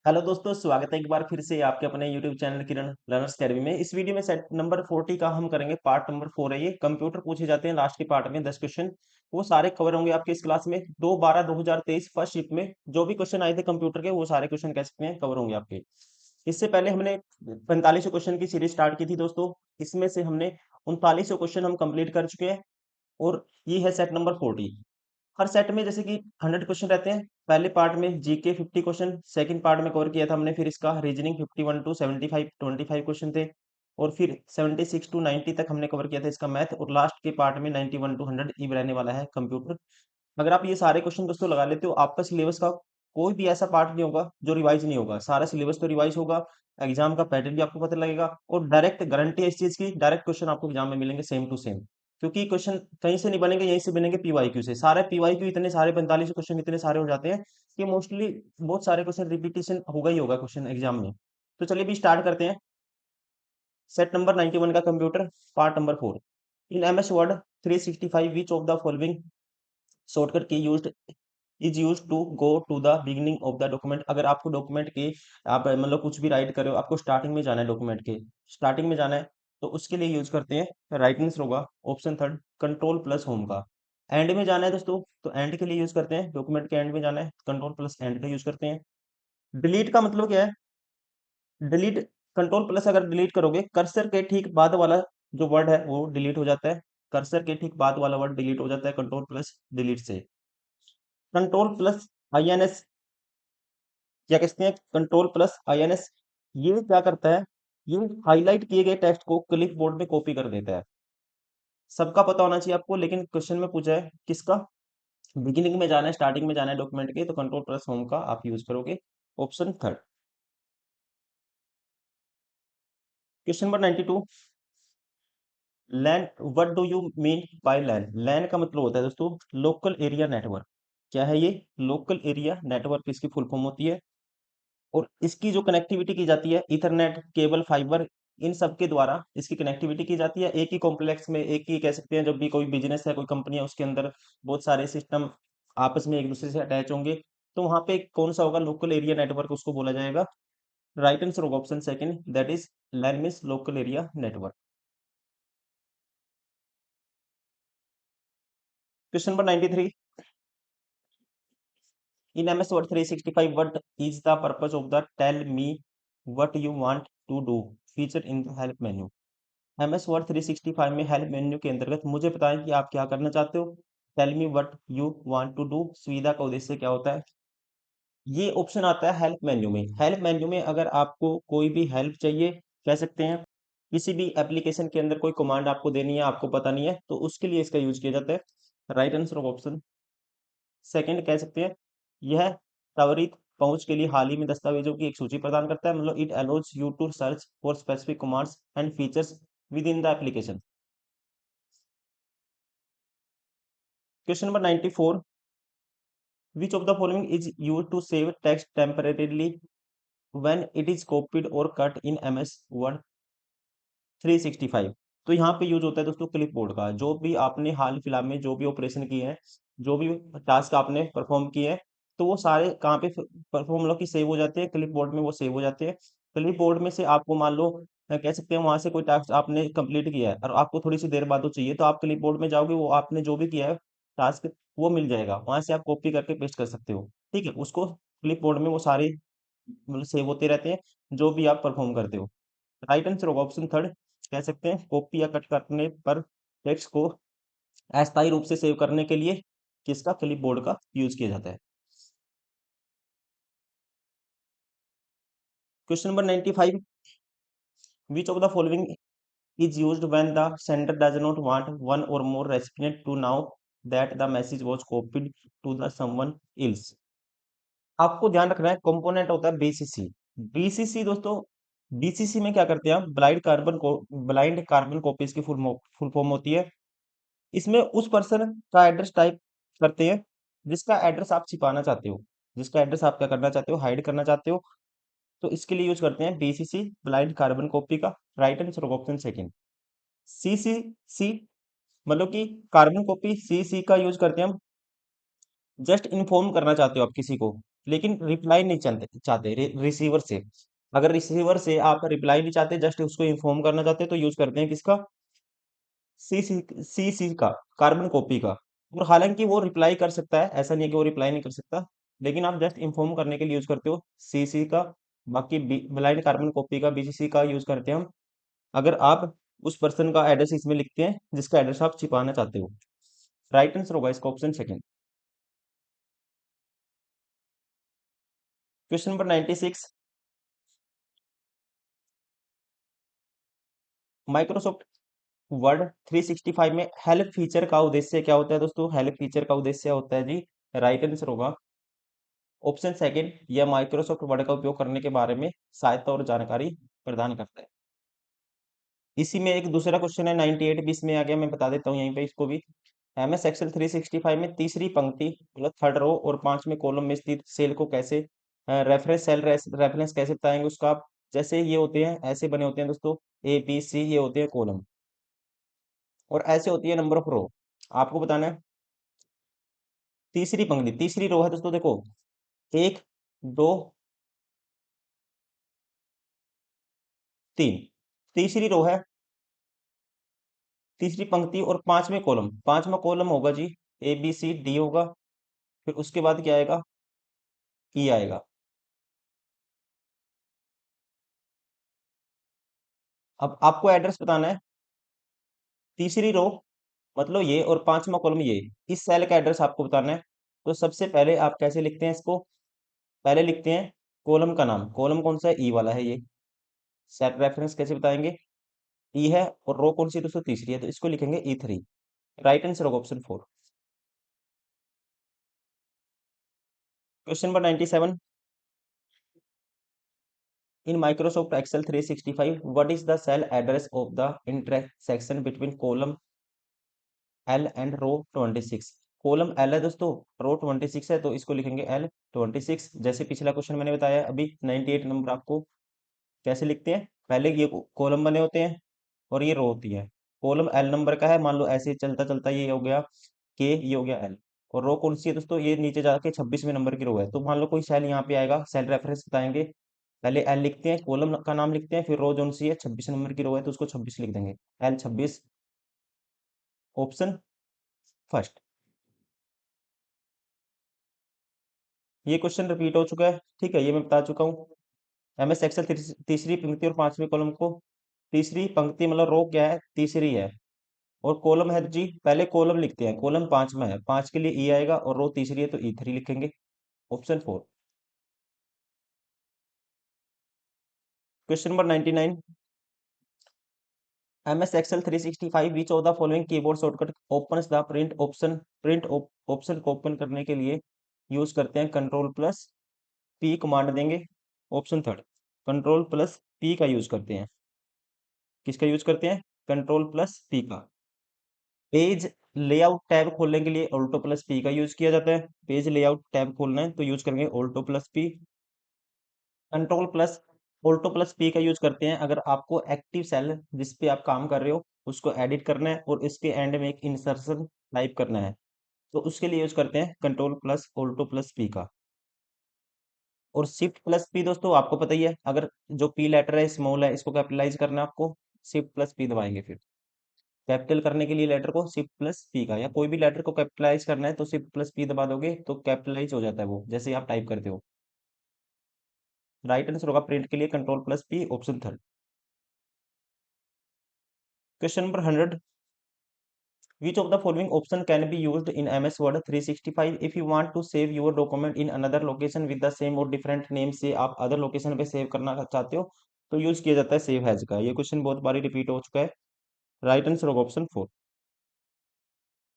Hello दोस्तों, स्वागत है एक बार फिर से आपके अपने यूट्यूब चैनल किरण लर्नर्स अकेडमी में। इस वीडियो में सेट नंबर 40 का हम करेंगे, पार्ट नंबर 4 है ये। कंप्यूटर पूछे जाते हैं लास्ट के पार्ट में 10 क्वेश्चन, वो सारे कवर होंगे आपके इस क्लास में। 2/12/2023 फर्स्ट शिफ्ट में जो भी क्वेश्चन आए थे कंप्यूटर के, वो सारे क्वेश्चन कह सकते हैं कवर होंगे आपके। इससे पहले हमने 45 क्वेश्चन की सीरीज स्टार्ट की थी दोस्तों। इसमें से हमने 39 क्वेश्चन हम कंप्लीट कर चुके हैं और ये है सेट नंबर 40। हर सेट में जैसे कि 100 क्वेश्चन रहते हैं। पहले पार्ट में जीके 50 क्वेश्चन, सेकंड पार्ट में कवर किया था हमने, फिर इसका रीजनिंग 51 टू 75 25 क्वेश्चन थे, और फिर 76 टू 90 तक हमने कवर किया था इसका मैथ, और लास्ट के पार्ट में 91 टू 100 ईव रहने वाला है कंप्यूटर। अगर आप ये सारे क्वेश्चन दोस्तों लगा लेते हो, आपका सिलेबस का कोई भी ऐसा पार्ट नहीं होगा जो रिवाइज नहीं होगा। सारा सिलेबस तो रिवाइज होगा, एग्जाम का पैटर्न भी आपको पता लगेगा, और डायरेक्ट गारंटी है इस चीज की, डायरेक्ट क्वेश्चन आपको एग्जाम में मिलेंगे सेम टू सेम। क्योंकि क्वेश्चन कहीं से नहीं बनेंगे, यहीं से बनेंगे पीवाईक्यू से। सारे पीवाईक्यू इतने सारे 45 क्वेश्चन इतने सारे हो जाते हैं कि मोस्टली बहुत सारे क्वेश्चन रिपीटेशन होगा ही होगा क्वेश्चन एग्जाम में। तो चलिए भी स्टार्ट करते हैं। सेट नंबर 91 का computer, part number 4। In MS Word 365 which of the following shortcut key used is use to go to the beginning of the document. अगर आपको डॉक्यूमेंट के, आप मतलब कुछ भी राइट कर रहे हो, आपको स्टार्टिंग में जाना है, डॉक्यूमेंट के स्टार्टिंग में जाना है, तो उसके लिए यूज करते हैं राइट आंसर होगा option third, control plus home का। एंड में जाना है दोस्तों, तो एंड के लिए यूज करते हैं, डॉक्यूमेंट के एंड में जाना है, कंट्रोल प्लस एंड का यूज करते हैं। डिलीट का मतलब क्या है? डिलीट, कंट्रोल प्लस अगर डिलीट करोगे, कर्सर के ठीक बाद वाला जो वर्ड है वो डिलीट हो जाता है। कर्सर के ठीक बाद वाला वर्ड डिलीट हो जाता है कंट्रोल प्लस डिलीट से। कंट्रोल प्लस INS, क्या कहते हैं, कंट्रोल प्लस INS, ये क्या करता है? ये हाईलाइट किए गए टेक्स्ट को क्लिप बोर्ड में कॉपी कर देता है। सबका पता होना चाहिए आपको, लेकिन क्वेश्चन में पूछा है किसका। बिगिनिंग में जाना है, स्टार्टिंग में जाना है डॉक्यूमेंट के, तो कंट्रोल प्लस होम का आप यूज करोगे, option third. Question number 92। LAN, what do you mean by LAN? LAN का मतलब होता है दोस्तों लोकल एरिया नेटवर्क। क्या है ये? लोकल एरिया नेटवर्क इसकी फुल फॉर्म होती है। और इसकी जो कनेक्टिविटी की जाती है, इथरनेट, केबल, फाइबर, इन सब के द्वारा इसकी कनेक्टिविटी की जाती है। एक ही कॉम्प्लेक्स में, एक ही कह सकते हैं, जब भी कोई बिजनेस है, कोई कंपनी है, उसके अंदर बहुत सारे सिस्टम आपस में एक दूसरे से अटैच होंगे, तो वहां पे कौन सा होगा? लोकल एरिया नेटवर्क उसको बोला जाएगा। राइट आंसर होगा option second, that is LAN means local area network. Question number 93। In MS Word 365, what is the purpose of the tell me what you want to do feature in the help menu? MS Word 365 में help menu के अंतर्गत मुझे बताएं कि आप क्या करना चाहते हो। Tell me what you want to do, सुविधा का उद्देश्य क्या होता है? ये ऑप्शन आता है हेल्प मेन्यू में। हेल्प मेन्यू में अगर आपको कोई भी हेल्प चाहिए, कह सकते हैं किसी भी एप्लीकेशन के अंदर कोई कमांड आपको देनी है, आपको पता नहीं है, तो उसके लिए इसका यूज किया जाता है। Right answer of option second, कह सकते हैं यह त्वरित पहुंच के लिए हाल ही में दस्तावेजों की एक सूची प्रदान करता है। मतलब it allows you to search for specific commands and features within the application. Question number 94। Which of the following is used to save text temporarily when it is copied or cut in MS Word 365? तो यहाँ पे use होता है दोस्तों clip board का। जो भी आपने हाल फिलहाल में जो भी ऑपरेशन किए हैं, जो भी टास्क आपने परफॉर्म किए हैं, तो वो सारे कहाँ पे परफॉर्म मतलब कि सेव हो जाते हैं? क्लिप बोर्ड में वो सेव हो जाते हैं। क्लिप बोर्ड में से आपको मान लो कह सकते हैं, वहां से कोई टास्क आपने कंप्लीट किया है और आपको थोड़ी सी देर बाद वो चाहिए, तो आप क्लिप बोर्ड में जाओगे, वो आपने जो भी किया है टास्क, वो मिल जाएगा, वहां से आप कॉपी करके पेस्ट कर सकते हो। ठीक है, उसको क्लिप बोर्ड में वो सारे मतलब सेव होते रहते हैं जो भी आप परफॉर्म करते हो। राइट आंसर होगा ऑप्शन थर्ड, कह सकते हैं कॉपी या कट करने पर टेक्स्ट को अस्थायी रूप से सेव करने के लिए किसका, क्लिप बोर्ड का यूज किया जाता है। Question number 95। Which of the following is used when the sender does not want one or more recipient to know that the message was copied to the someone else? आपको ध्यान रखना है, component होता है BCC। BCC दोस्तों, BCC में क्या करते हैं आप? ब्लाइंड कार्बन कॉपीज की फुल फॉर्म होती है। इसमें उस पर्सन का एड्रेस टाइप करते हैं जिसका एड्रेस आप छिपाना चाहते हो, जिसका एड्रेस आप क्या करना चाहते हो? हाइड करना चाहते हो। तो इसके लिए यूज करते हैं BCC, ब्लाइंड कार्बन कॉपी का। Right answer option second, CCC, मतलब कि कार्बन कॉपी। CC का यूज करते हैं हम, जस्ट इन्फॉर्म करना चाहते हो आप किसी को लेकिन रिप्लाई नहीं चाहते चाहते रिसीवर से। अगर रिसीवर से आप रिप्लाई नहीं चाहते, जस्ट उसको इन्फॉर्म करना चाहते हैं, तो यूज करते हैं किसका? सी सी का, कार्बन कॉपी का। और हालांकि वो रिप्लाई कर सकता है, ऐसा नहीं है कि वो रिप्लाई नहीं कर सकता, लेकिन आप जस्ट इन्फॉर्म करने के लिए यूज करते हो सी का। बाकी ब्लाइंड कार्बन कॉपी का, बीसीसी का यूज करते हैं हम, अगर आप उस पर्सन का एड्रेस इसमें लिखते हैं जिसका एड्रेस आप छिपाना चाहते हो। राइट आंसर होगा इसका option second. Question number 96। Microsoft word 365 में हेल्प फीचर का उद्देश्य क्या होता है दोस्तों? हेल्प फीचर का उद्देश्य होता है जी, राइट आंसर होगा ऑप्शन सेकंड, यह माइक्रोसॉफ्ट वर्ड का उपयोग करने के बारे में सहायता और जानकारी प्रदान करता है। इसी में एक दूसरा क्वेश्चन है 98 भी इसमें आ गया, मैं बता देता हूँ यहीं पे इसको भी। एमएस एक्सेल 365 में तीसरी पंक्ति मतलब थर्ड रो और पांचवें कॉलम में स्थित सेल को कैसे रेफरेंस सेल रेफरेंस कैसे बताएंगे उसका आप? जैसे ये होते हैं, ऐसे बने होते हैं दोस्तों, ए बी सी, ये होते हैं कॉलम, और ऐसे होती है नंबर ऑफ रो। आपको बताना है तीसरी पंक्ति, तीसरी रो है दोस्तों, देखो, एक, दो, तीन, तीसरी रो है, तीसरी पंक्ति और पांचवें कॉलम, पांचवा कॉलम होगा जी ए बी सी डी होगा, फिर उसके बाद क्या आएगा? ई आएगा। अब आपको एड्रेस बताना है, तीसरी रो मतलब ये और पांचवा कॉलम ये, इस सेल का एड्रेस आपको बताना है। तो सबसे पहले आप कैसे लिखते हैं इसको? पहले लिखते हैं कॉलम का नाम, कॉलम कौन सा है? ई वाला है ये। सेट रेफरेंस कैसे बताएंगे? ई है, और रो कौन सी है दोस्तों? तीसरी है, तो इसको लिखेंगे E3। राइट आंसर होगा option 4। Question number 97। In Microsoft Excel 365 what is the cell address of the intersection between column L and row 26? Column L है दोस्तों, रो 26 है, तो इसको लिखेंगे L26। जैसे पिछला क्वेश्चन मैंने बताया अभी 98 नंबर आपको, कैसे लिखते हैं? पहले ये कॉलम बने होते हैं और ये रो होती है। कॉलम एल नंबर का है, मान लो ऐसे चलता चलता ये हो गया के, ये हो गया एल, और रो कौन सी है दोस्तों? ये नीचे जाके 26वें नंबर की रो है। तो मान लो कोई सेल यहाँ पे आएगा, सेल रेफरेंस बताएंगे, पहले एल लिखते हैं, कॉलम का नाम लिखते हैं, फिर रो जोन सी है 26 नंबर की रो है, तो उसको 26 लिख देंगे, L26, ऑप्शन फर्स्ट। ये क्वेश्चन रिपीट हो चुका है, ठीक है, ये मैं बता चुका हूँ। एमएस एक्सेल तीसरी पंक्ति और पांचवी कॉलम को, तीसरी पंक्ति मतलब रो क्या है? तीसरी है, और कॉलम है जी, पहले कॉलम लिखते हैं, कॉलम पांचवा है, पांच के लिए ई आएगा, और रो तीसरी है तो E3 लिखेंगे, option 4। Question number 99। MS Excel 365 which of the following keyboard shortcut opens the print option? Print option को ओपन करने के लिए यूज करते हैं कंट्रोल प्लस पी कमांड देंगे, option third. Control plus P का यूज करते हैं, किसका यूज करते हैं? कंट्रोल प्लस पी का। पेज लेआउट टैब खोलने के लिए ऑल्टो प्लस पी का यूज किया जाता है, पेज लेआउट टैब खोलना है तो यूज करेंगे Alto plus P. Control plus Alto plus P का यूज करते हैं अगर आपको एक्टिव सेल जिस पे आप काम कर रहे हो उसको एडिट करना है और इसके एंड में एक इंसर्शन टाइप करना है, तो उसके लिए यूज करते हैं control plus Alto plus P का। और शिफ्ट प्लस पी दोस्तों आपको पता ही है, अगर जो पी लेटर है स्मॉल है, इसको कैपिटलाइज करना है आपको, शिफ्ट प्लस पी दबाएंगे, फिर कैपिटल करने के लिए लेटर को शिफ्ट प्लस पी का, या कोई भी लेटर को कैपिटलाइज करना है तो शिफ्ट प्लस पी दबा दोगे तो कैपिटलाइज हो जाता है वो, जैसे आप टाइप करते हो। राइट आंसर होगा प्रिंट के लिए control plus P, option third. Question number 100। Which of the following option can be used in MS Word 365 if you want to save your document in another location with the same or different name? से आप other location पे save करना चाहते हो तो use किया जाता है सेव हैज का। ये क्वेश्चन बहुत बारी रिपीट हो चुका है, राइट आंसर होगा ऑप्शन 4।